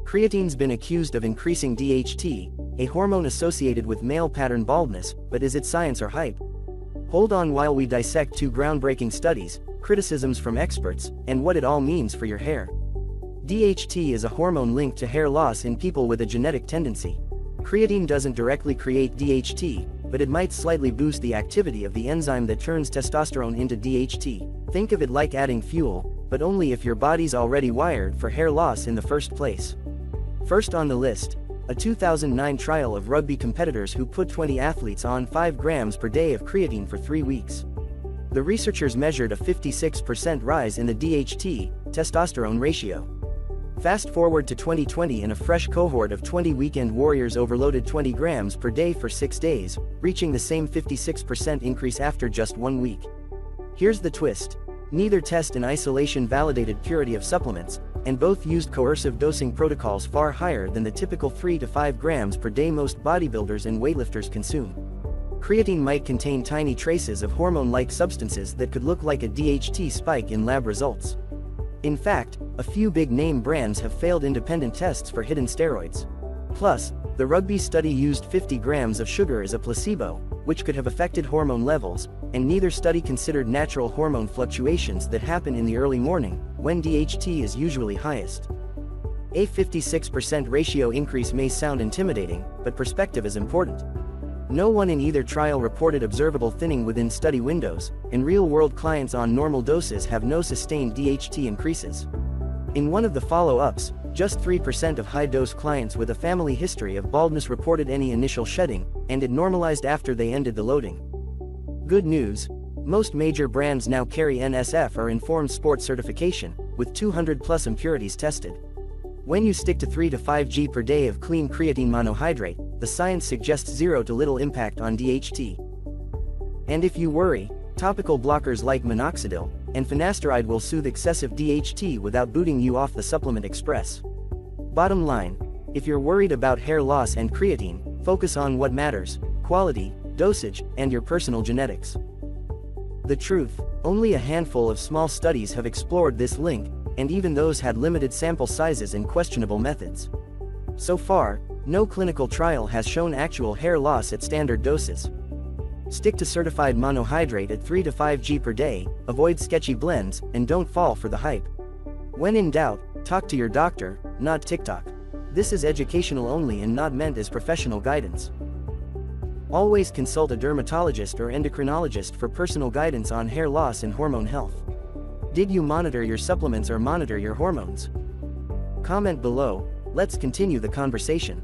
Creatine's been accused of increasing DHT, a hormone associated with male pattern baldness, but is it science or hype? Hold on while we dissect two groundbreaking studies, criticisms from experts, and what it all means for your hair. DHT is a hormone linked to hair loss in people with a genetic tendency. Creatine doesn't directly create DHT, but it might slightly boost the activity of the enzyme that turns testosterone into DHT. Think of it like adding fuel, but only if your body's already wired for hair loss in the first place. First on the list, a 2009 trial of rugby competitors who put 20 athletes on 5 grams per day of creatine for 3 weeks. The researchers measured a 56% rise in the DHT-testosterone ratio. Fast forward to 2020 and a fresh cohort of 20 weekend warriors overloaded 20 grams per day for 6 days, reaching the same 56% increase after just 1 week. Here's the twist. Neither test in isolation validated purity of supplements, and both used coercive dosing protocols far higher than the typical 3 to 5 grams per day most bodybuilders and weightlifters consume. Creatine might contain tiny traces of hormone-like substances that could look like a DHT spike in lab results. In fact, a few big-name brands have failed independent tests for hidden steroids. Plus, the rugby study used 50 grams of sugar as a placebo, which could have affected hormone levels, and neither study considered natural hormone fluctuations that happen in the early morning, when DHT is usually highest. A 56% ratio increase may sound intimidating, but perspective is important. No one in either trial reported observable thinning within study windows, and real-world clients on normal doses have no sustained DHT increases. In one of the follow-ups, just 3% of high-dose clients with a family history of baldness reported any initial shedding, and it normalized after they ended the loading. Good news, most major brands now carry NSF or Informed Sport certification, with 200+ impurities tested. When you stick to 3 to 5 g per day of clean creatine monohydrate, the science suggests zero to little impact on DHT. And if you worry, topical blockers like minoxidil and finasteride will soothe excessive DHT without booting you off the supplement express. Bottom line, if you're worried about hair loss and creatine, focus on what matters: quality, dosage, and your personal genetics. The truth, only a handful of small studies have explored this link, and even those had limited sample sizes and questionable methods. So far, no clinical trial has shown actual hair loss at standard doses. Stick to certified monohydrate at 3 to 5 g per day, avoid sketchy blends, and don't fall for the hype. When in doubt, talk to your doctor, not TikTok. This is educational only and not meant as professional guidance. Always consult a dermatologist or endocrinologist for personal guidance on hair loss and hormone health. Did you monitor your supplements or monitor your hormones? Comment below, let's continue the conversation.